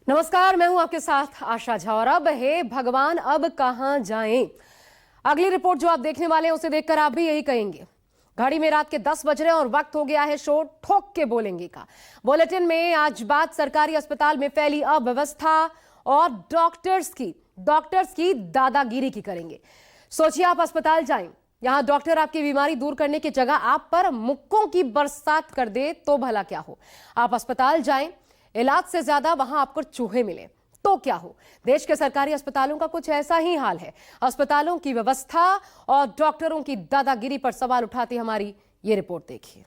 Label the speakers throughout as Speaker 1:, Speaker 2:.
Speaker 1: नमस्कार, मैं हूं आपके साथ आशा झा और अब है भगवान अब कहां जाएं। अगली रिपोर्ट जो आप देखने वाले हैं उसे देखकर आप भी यही कहेंगे। घड़ी में रात के 10 बज रहे हैं और वक्त हो गया है शो ठोक के बोलेंगे का। बुलेटिन में आज बात सरकारी अस्पताल में फैली अव्यवस्था और डॉक्टर्स की दादागिरी की करेंगे। सोचिए आप अस्पताल जाएं, यहां डॉक्टर आपकी बीमारी दूर करने की जगह आप पर मुक्कों की बरसात कर दे तो भला क्या हो। आप अस्पताल जाएं, इलाज से ज्यादा वहां आपको चूहे मिले तो क्या हो। देश के सरकारी अस्पतालों का कुछ ऐसा ही हाल है। अस्पतालों की व्यवस्था और डॉक्टरों की दादागिरी पर सवाल उठाती हमारी ये रिपोर्ट देखिए।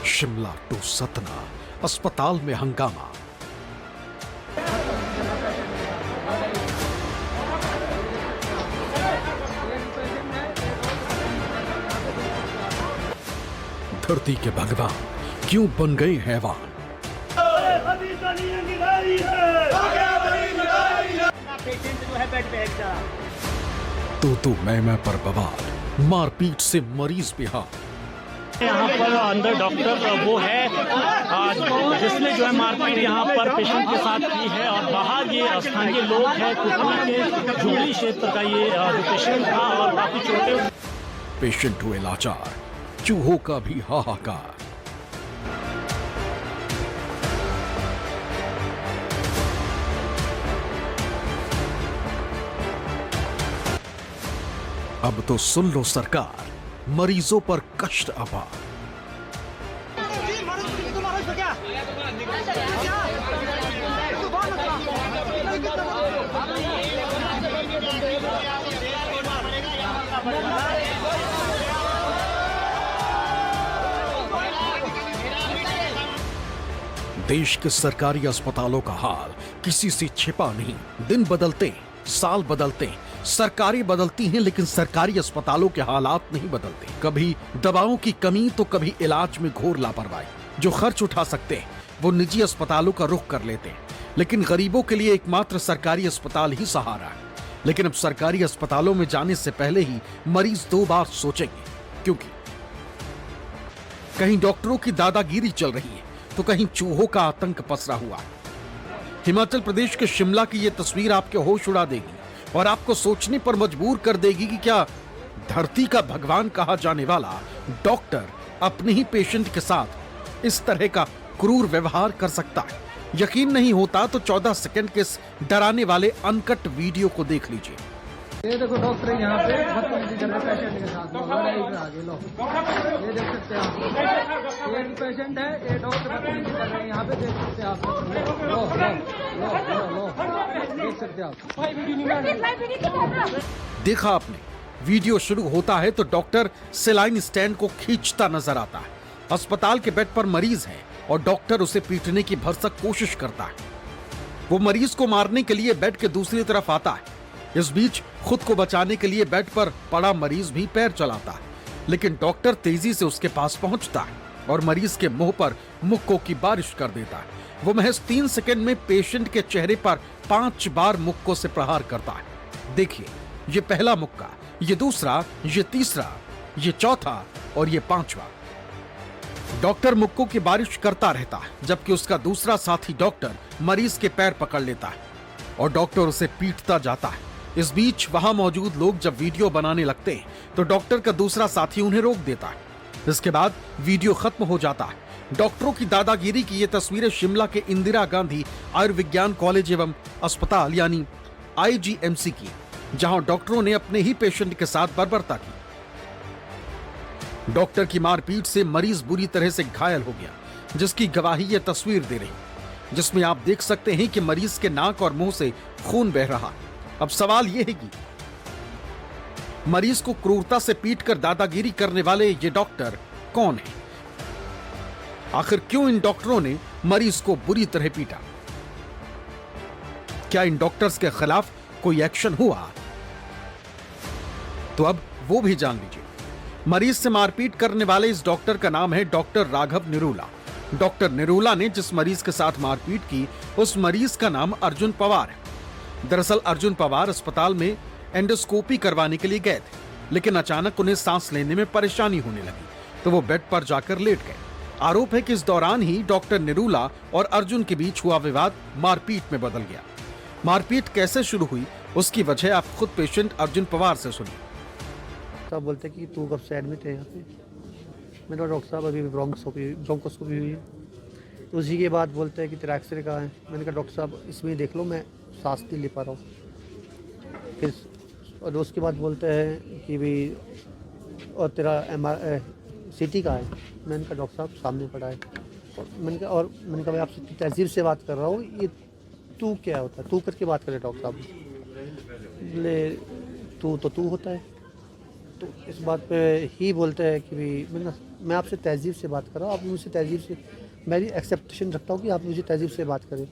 Speaker 2: शिमला टू सतना अस्पताल में हंगामा। धरती के भगवान क्यों बन गए हैवान। तू मैं पर बवाल, मारपीट से मरीज बेहाल।
Speaker 3: यहाँ पर अंदर डॉक्टर वो है जिसने जो है मारपीट यहाँ पर पेशेंट के साथ की है और बाहर ये स्थानीय लोग हैं कुकनी के जुबली क्षेत्र का ये जो पेशेंट था और काफी छोटे
Speaker 2: पेशेंट हुए लाचार, चूहों का भी हाहाकार। अब तो सुन लो सरकार, मरीजों पर कष्ट अपार। देश के सरकारी अस्पतालों का हाल किसी से छिपा नहीं। दिन बदलते, साल बदलते, सरकारें बदलती हैं, लेकिन सरकारी अस्पतालों के हालात नहीं बदलते। कभी दवाओं की कमी तो कभी इलाज में घोर लापरवाही। जो खर्च उठा सकते हैं वो निजी अस्पतालों का रुख कर लेते हैं, लेकिन गरीबों के लिए एकमात्र सरकारी अस्पताल ही सहारा है। लेकिन अब सरकारी अस्पतालों में जाने से पहले ही मरीज 2 बार सोचेंगे, क्योंकि कहीं डॉक्टरों की दादागिरी चल रही है तो कहीं चूहों का आतंक पसरा हुआ है। हिमाचल प्रदेश के शिमला की यह तस्वीर आपके होश उड़ा देगी और आपको सोचने पर मजबूर कर देगी कि क्या धरती का भगवान कहा जाने वाला डॉक्टर अपने ही पेशेंट के साथ इस तरह का क्रूर व्यवहार कर सकता है। यकीन नहीं होता तो 14 सेकंड के इस डराने वाले अनकट वीडियो को देख लीजिए।
Speaker 4: ये देखो डॉक्टर यहाँ पे बदतमीजी कर रहे हैं पेशेंट के साथ। आगे लो, ये देख सकते हैं आप, ये एक पेशेंट है, ये डॉक्टर बदतमीजी कर रहे हैं यहाँ पे, देख सकते हैं आप। लो देख सकते हैं आप।
Speaker 2: देखा आपने, वीडियो शुरू होता है तो डॉक्टर सेलाइन स्टैंड को खींचता नजर आता है। अस्पताल के बेड पर मरीज है और डॉक्टर उसे पीटने की भरसक कोशिश करता है। वो मरीज को मारने के लिए बेड के दूसरी तरफ आता है। इस बीच खुद को बचाने के लिए बेड पर पड़ा मरीज भी पैर चलाता है, लेकिन डॉक्टर तेजी से उसके पास पहुंचता है और मरीज के मुंह पर मुक्कों की बारिश कर देता है। वो महज 3 सेकंड में पेशेंट के चेहरे पर 5 बार मुक्कों से प्रहार करता है। देखिए, ये पहला मुक्का, ये दूसरा, ये तीसरा, ये चौथा और ये 5वां। डॉक्टर मुक्कों की बारिश करता रहता है, जबकि उसका दूसरा साथी डॉक्टर मरीज के पैर पकड़ लेता है और डॉक्टर उसे पीटता जाता है। इस बीच वहां मौजूद लोग जब वीडियो बनाने लगते हैं तो डॉक्टर का दूसरा साथी उन्हें रोक देता है। इसके बाद वीडियो खत्म हो जाता है। डॉक्टरों की दादागिरी की ये तस्वीरें शिमला के इंदिरा गांधी आयुर्विज्ञान कॉलेज एवं अस्पताल यानी IGMC की, जहां डॉक्टरों ने अपने ही पेशेंट के साथ बर्बरता की। डॉक्टर की मारपीट से मरीज बुरी तरह से घायल हो गया, जिसकी गवाही ये तस्वीर दे रही, जिसमें आप देख सकते हैं कि मरीज के नाक और मुंह से खून बह रहा। अब सवाल यह है कि मरीज को क्रूरता से पीटकर दादागिरी करने वाले ये डॉक्टर कौन है? आखिर क्यों इन डॉक्टरों ने मरीज को बुरी तरह पीटा? क्या इन डॉक्टर्स के खिलाफ कोई एक्शन हुआ? तो अब वो भी जान लीजिए। मरीज से मारपीट करने वाले इस डॉक्टर का नाम है डॉक्टर राघव निरूला। डॉक्टर निरूला ने जिस मरीज के साथ मारपीट की उस मरीज का नाम अर्जुन पवार है। दरअसल अर्जुन पवार अस्पताल में एंडोस्कोपी करवाने के लिए गए थे, लेकिन अचानक उन्हें सांस लेने में परेशानी होने लगी तो वो बेड पर जाकर लेट गए। आरोप है कि इस दौरान ही डॉक्टर निरूला और अर्जुन के बीच हुआ विवाद मैरपीट में बदल गया। मारपीट कैसे शुरू हुई उसकी वजह आप खुद पेशेंट अर्जुन पवार से सुनिए।
Speaker 5: साहब बोलते कि तू कब से एडमिट है यहाँ पे? मैंने कहा डॉक्टर साहब अभी ब्रोंकोस्कोपी हुई है। तो उसी के बाद बोलते हैं कि तेरा एक्सरे कहाँ है? मैंने कहा डॉक्टर साहब इसमें देख लो, मैं सांस नहीं ले पा रहा हूँ। फिर और उसके बाद बोलते हैं कि भाई और तेरा CT कहाँ है? मैंने कहा डॉक्टर साहब सामने पड़ा है। और मैंने कहा मैं आपसे तहजीब से बात कर रहा हूँ, ये तू क्या होता है? तू करके बात करे डॉक्टर साहब। बोले तू होता है। तो इस बात पे ही बोलते हैं कि भाई मैं आपसे तहजीब से बात कर रहा हूँ, आप मुझसे तहजीब से, मेरी एक्सेप्टेशन रखता हूँ कि आप मुझे तहजीब से बात करें।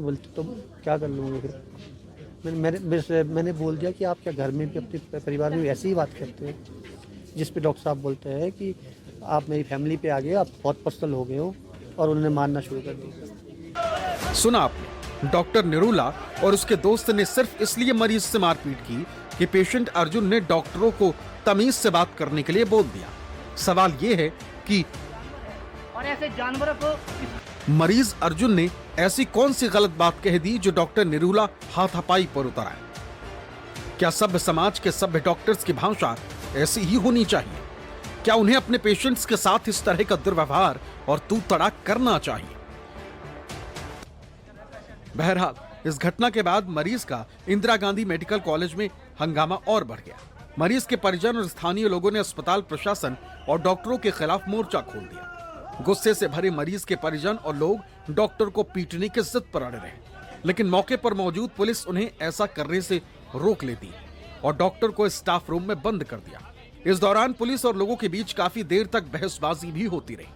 Speaker 5: बोलते तो क्या कर लूँगा फिर? मैंने बोल दिया कि आप क्या घर में भी अपने परिवार में ऐसे ही बात करते हैं? जिस पे डॉक्टर साहब बोलते हैं कि आप मेरी फैमिली पे आ गए, आप बहुत पर्सनल हो गए हो, और उन्होंने मारना शुरू कर दिया।
Speaker 2: सुना आपने, डॉक्टर निरूला और उसके दोस्त ने सिर्फ इसलिए मरीज से मारपीट की कि पेशेंट अर्जुन ने डॉक्टरों को तमीज से बात करने के लिए बोल दिया। सवाल ये है कि
Speaker 3: और ऐसे जानवरों को
Speaker 2: मरीज अर्जुन ने ऐसी कौन सी गलत बात कह दी जो डॉक्टर निरूला हाथापाई पर उतर आए? क्या सभ्य समाज के सभ्य डॉक्टर्स की भाषा ऐसी ही होनी चाहिए? क्या उन्हें अपने पेशेंट्स के साथ इस तरह का दुर्व्यवहार और तू तड़ाक करना चाहिए? बहरहाल इस घटना के बाद मरीज का इंदिरा गांधी मेडिकल कॉलेज में हंगामा और बढ़ गया। मरीज के परिजन और स्थानीय लोगों ने अस्पताल प्रशासन और डॉक्टरों के खिलाफ मोर्चा खोल दिया। गुस्से से भरे मरीज के परिजन और लोग डॉक्टर को पीटने की जिद पर अड़े रहे, लेकिन मौके पर मौजूद पुलिस उन्हें ऐसा करने से रोक लेती और डॉक्टर को स्टाफ रूम में बंद कर दिया। इस दौरान पुलिस और लोगों के बीच काफी देर तक बहसबाजी भी होती रही।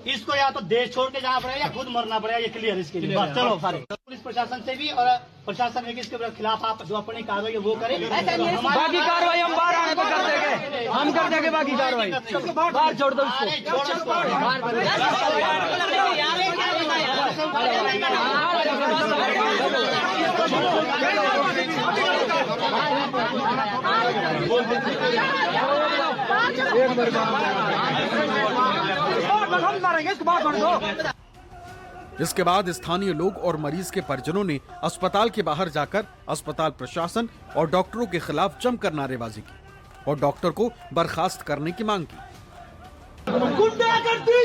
Speaker 6: इसको या तो देश छोड़ के जाना पड़ेगा या खुद मरना पड़ेगा, ये क्लियर इसके लिए। बस चलो सारे पुलिस प्रशासन से भी और प्रशासन में इसके खिलाफ आप जो अपनी कार्रवाई वो करें।
Speaker 4: बाकी कार्रवाई हम बाहर आने पर कर देंगे, हम कर देंगे बाकी कार्रवाई। बाहर छोड़ दो
Speaker 2: इसके बाद स्थानीय लोग और मरीज के परिजनों ने अस्पताल के बाहर जाकर अस्पताल प्रशासन और डॉक्टरों के खिलाफ जमकर नारेबाजी की और डॉक्टर को बर्खास्त करने की मांग की।
Speaker 7: गुंडागर्दी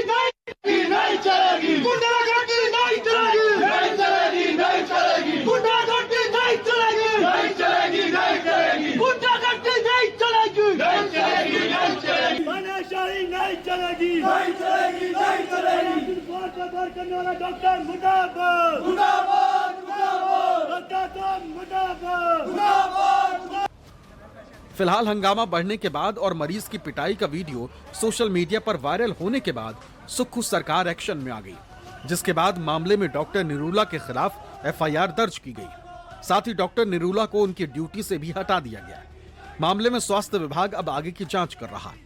Speaker 7: नहीं चलेगी, गुंडागर्दी नहीं चलेगी, नहीं चलेगी, नहीं चलेगी, गुंडागर्दी नहीं चलेगी, नहीं चलेगी, नहीं चलेगी, गुंडागर्दी नहीं चलेगी, नहीं चलेगी, नहीं चलेगी, तानाशाही नहीं चलेगी, नहीं चलेगी, नहीं चलेगी। बात करने वाला डॉक्टर मुर्दाबाद, मुर्दाबाद, मुर्दाबाद, डॉक्टर मुर्दाबाद, मुर्दाबाद।
Speaker 2: फिलहाल हंगामा बढ़ने के बाद और मरीज की पिटाई का वीडियो सोशल मीडिया पर वायरल होने के बाद सुक्खू सरकार एक्शन में आ गई, जिसके बाद मामले में डॉक्टर निरूला के खिलाफ FIR दर्ज की गई। साथ ही डॉक्टर निरूला को उनकी ड्यूटी से भी हटा दिया गया। मामले में स्वास्थ्य विभाग अब आगे की जांच कर रहा है।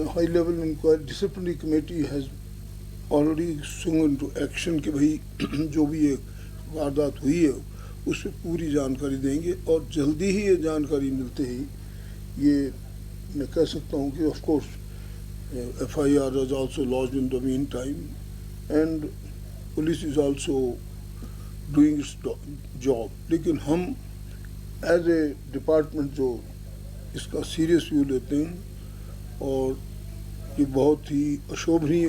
Speaker 8: High level inquiry disciplinary committee has already swung into action कि भाई जो भी ये वारदात हुई है उस पर पूरी जानकारी देंगे और जल्दी ही ये जानकारी मिलते ही ये मैं कह सकता हूँ कि of course FIR is also lodged in the meantime and police is also doing its job। लेकिन हम एज ए डिपार्टमेंट जो इसका सीरियस व्यू लेते हैं और ये बहुत ही अशोभनीय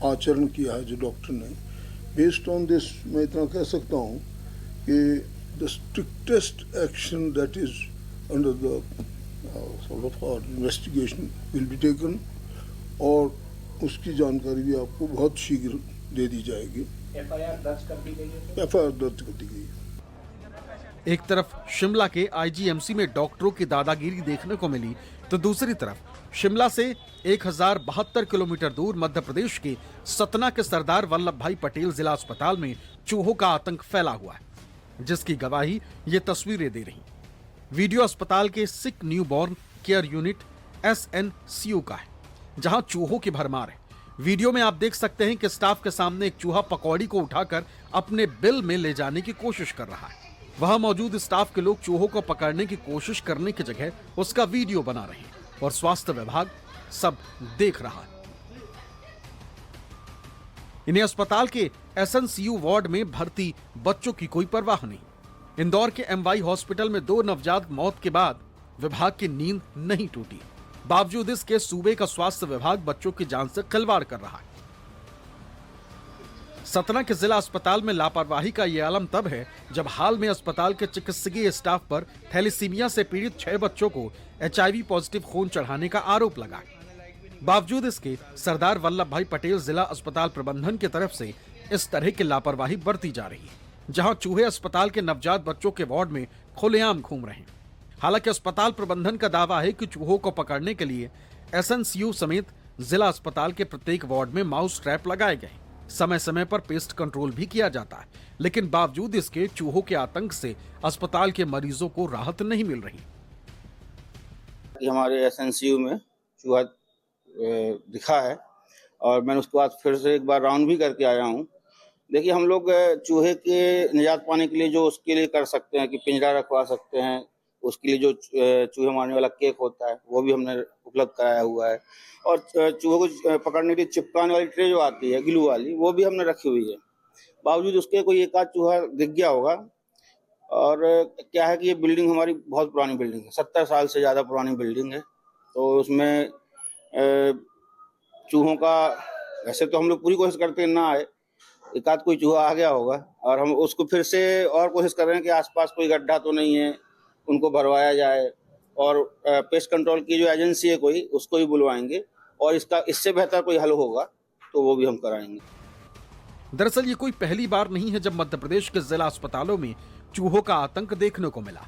Speaker 8: आचरण किया है जो डॉक्टर ने, बेस्ड ऑन दिस मैं इतना कह सकता हूँ कि the strictest action that is under the sort of investigation will be taken और उसकी जानकारी भी आपको बहुत शीघ्र दे दी जाएगी। एफआईआर दर्ज कर दी गई है।
Speaker 2: एक तरफ शिमला के आईजीएमसी में डॉक्टरों की दादागिरी देखने को मिली तो दूसरी तरफ शिमला से 1072 किलोमीटर दूर मध्य प्रदेश के सतना के सरदार वल्लभ भाई पटेल जिला अस्पताल में चूहों का आतंक फैला हुआ है, जिसकी गवाही ये तस्वीरें दे रही। वीडियो अस्पताल के सिक न्यूबॉर्न केयर यूनिट SNCU का है, जहां चूहों की भरमार है। वीडियो में आप देख सकते हैं कि स्टाफ के सामने एक चूहा पकौड़ी को उठाकर अपने बिल में ले जाने की कोशिश कर रहा है। वहां मौजूद स्टाफ के लोग चूहों को पकड़ने की कोशिश करने की जगह उसका वीडियो बना रहे हैं और स्वास्थ्य विभाग सब देख रहा है। इन्हें अस्पताल के SNCU वार्ड में भर्ती बच्चों की कोई परवाह नहीं। इंदौर के MY हॉस्पिटल में 2 नवजात मौत के बाद विभाग की नींद नहीं टूटी। बावजूद इसके सूबे का स्वास्थ्य विभाग बच्चों की जान से खिलवाड़ कर रहा है। सतना के जिला अस्पताल में लापरवाही का यह आलम तब है जब हाल में अस्पताल के चिकित्सकीय स्टाफ पर थैलेसीमिया से पीड़ित 6 बच्चों को HIV पॉजिटिव खून चढ़ाने का आरोप लगा। बावजूद इसके सरदार वल्लभ भाई पटेल जिला अस्पताल प्रबंधन की तरफ से इस तरह की लापरवाही बरती जा रही है, जहां चूहे अस्पताल के नवजात बच्चों के वार्ड में खुलेआम घूम रहे हैं। हालांकि अस्पताल प्रबंधन का दावा है कि चूहों को पकड़ने के लिए SNCU समेत जिला अस्पताल के प्रत्येक वार्ड में माउस ट्रैप लगाए गए। समय समय पर पेस्ट कंट्रोल भी किया जाता है, लेकिन बावजूद इसके चूहों के आतंक से अस्पताल के मरीजों को राहत नहीं मिल रही।
Speaker 9: हमारे SNCU में चूहा दिखा है और मैंने उसके बाद फिर से एक बार राउंड भी करके आया हूँ। देखिए, हम लोग चूहे के निजात पाने के लिए जो उसके लिए कर सकते हैं कि पिंजरा रखवा सकते हैं, उसके लिए जो चूहे मारने वाला केक होता है वो भी हमने उपलब्ध कराया हुआ है, और चूहे को पकड़ने के लिए चिपकाने वाली ट्रे जो आती है ग्लू वाली वो भी हमने रखी हुई है। बावजूद उसके कोई एक आध चूहा दिख गया होगा। और क्या है कि ये बिल्डिंग हमारी बहुत पुरानी बिल्डिंग है, 70 साल से ज़्यादा पुरानी बिल्डिंग है, तो उसमें चूहों का वैसे तो हम लोग पूरी कोशिश करते हैं ना आए, एक आध कोई चूहा आ गया होगा और हम उसको फिर से और कोशिश कर रहे हैं कि आसपास कोई गड्ढा तो नहीं है, उनको भरवाया जाए, और पेस्ट कंट्रोल की जो एजेंसी है कोई उसको भी बुलवाएंगे, और इससे बेहतर कोई हल होगा तो वो भी हम कराएंगे।
Speaker 2: दरअसल ये कोई पहली बार नहीं है जब मध्य प्रदेश के जिला अस्पतालों में चूहों का आतंक देखने को मिला।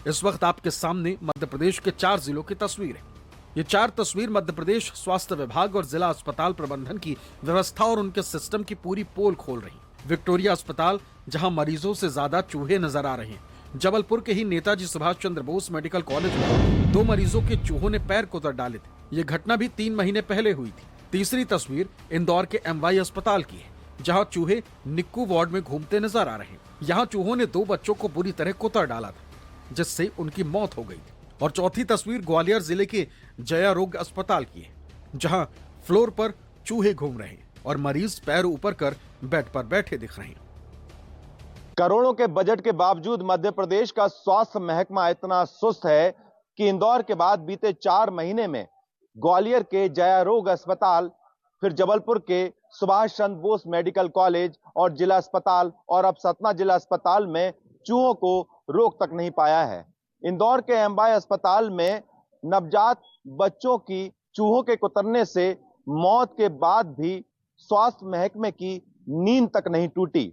Speaker 2: इस वक्त आपके सामने मध्य प्रदेश के 4 जिलों की तस्वीर है। ये 4 तस्वीर मध्य प्रदेश स्वास्थ्य विभाग और जिला अस्पताल प्रबंधन की व्यवस्था और उनके सिस्टम की पूरी पोल खोल रही। विक्टोरिया अस्पताल, जहां मरीजों से ज्यादा चूहे नजर आ रहे हैं। जबलपुर के ही नेताजी सुभाष चंद्र बोस मेडिकल कॉलेज में 2 मरीजों के चूहों ने पैर कुतर डाले थे। ये घटना भी 3 महीने पहले हुई थी। तीसरी तस्वीर इंदौर के MY अस्पताल की है, जहां चूहे निक्कू वार्ड में घूमते नजर आ रहे हैं। यहाँ चूहों ने 2 बच्चों को बुरी तरह कुतर डाला था, जिससे उनकी मौत हो गई थी। और चौथी तस्वीर ग्वालियर जिले के जया रोग अस्पताल की है, जहां फ्लोर पर चूहे घूम रहे हैं और मरीज पैर ऊपर कर बेड पर बैठे दिख रहे हैं।
Speaker 10: करोड़ों के बजट के बावजूद मध्य प्रदेश का स्वास्थ्य महकमा इतना सुस्त है कि इंदौर के बाद बीते 4 महीने में ग्वालियर के जया रोग अस्पताल, फिर जबलपुर के सुभाष चंद्र बोस मेडिकल कॉलेज और जिला अस्पताल, और अब सतना जिला अस्पताल में चूहों को रोक तक नहीं पाया है। इंदौर के MY अस्पताल में नवजात बच्चों की चूहों के कुतरने से मौत के बाद भी स्वास्थ्य महकमे की नींद तक नहीं टूटी।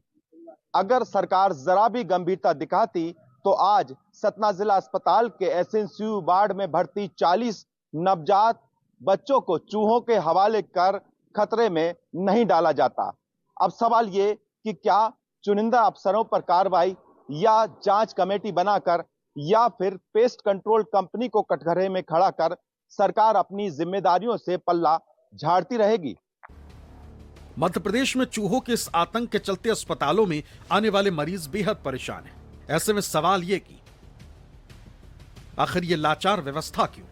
Speaker 10: अगर सरकार जरा भी गंभीरता दिखाती तो आज सतना जिला अस्पताल के SNCU वार्ड में भर्ती 40 नवजात बच्चों को चूहों के हवाले कर खतरे में नहीं डाला जाता। अब सवाल ये कि क्या चुनिंदा अफसरों पर कार्रवाई या जांच कमेटी बनाकर या फिर पेस्ट कंट्रोल कंपनी को कटघरे में खड़ा कर सरकार अपनी जिम्मेदारियों से पल्ला झाड़ती रहेगी?
Speaker 2: मध्य प्रदेश में चूहों के इस आतंक के चलते अस्पतालों में आने वाले मरीज बेहद परेशान हैं। ऐसे में सवाल ये कि आखिर ये लाचार व्यवस्था क्यों?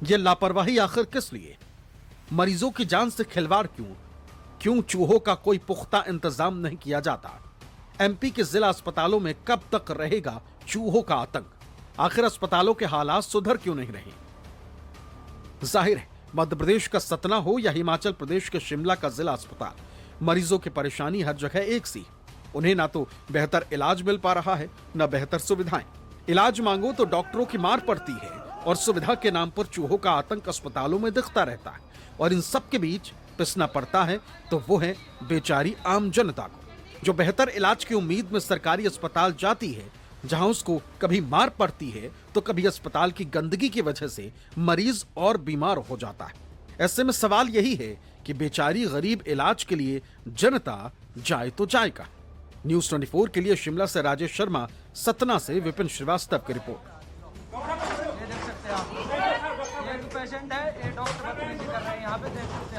Speaker 2: ये लापरवाही आखिर किस लिए? मरीजों की जान से खिलवाड़ क्यों? क्यों चूहों का कोई पुख्ता इंतजाम नहीं किया जाता? MP के जिला अस्पतालों में कब तक रहेगा चूहों का आतंक? आखिर अस्पतालों के हालात सुधर क्यों नहीं रहे? जाहिर है, मध्य प्रदेश का सतना हो या हिमाचल प्रदेश के शिमला का जिला अस्पताल, मरीजों की परेशानी हर जगह एक सी। उन्हें ना तो बेहतर इलाज मिल पा रहा है, न बेहतर सुविधाएं। इलाज मांगो तो डॉक्टरों की मार पड़ती है और सुविधा के नाम पर चूहों का आतंक अस्पतालों में दिखता रहता है। और इन सब के बीच पिसना पड़ता है तो वो है बेचारी आम जनता को, जो बेहतर इलाज की उम्मीद में सरकारी अस्पताल जाती है, जहां उसको कभी मार पड़ती है तो कभी अस्पताल की गंदगी की वजह से मरीज और बीमार हो जाता है। ऐसे में सवाल यही है कि बेचारी गरीब इलाज के लिए जनता जाए तो जाए का। न्यूज 24 के लिए शिमला से राजेश शर्मा, सतना से विपिन श्रीवास्तव की रिपोर्ट।
Speaker 4: ये देख सकते हैं आप, ये पेशेंट है, ये डॉक्टर बदतमीजी कर रहे हैं यहाँ पे, देख सकते हैं।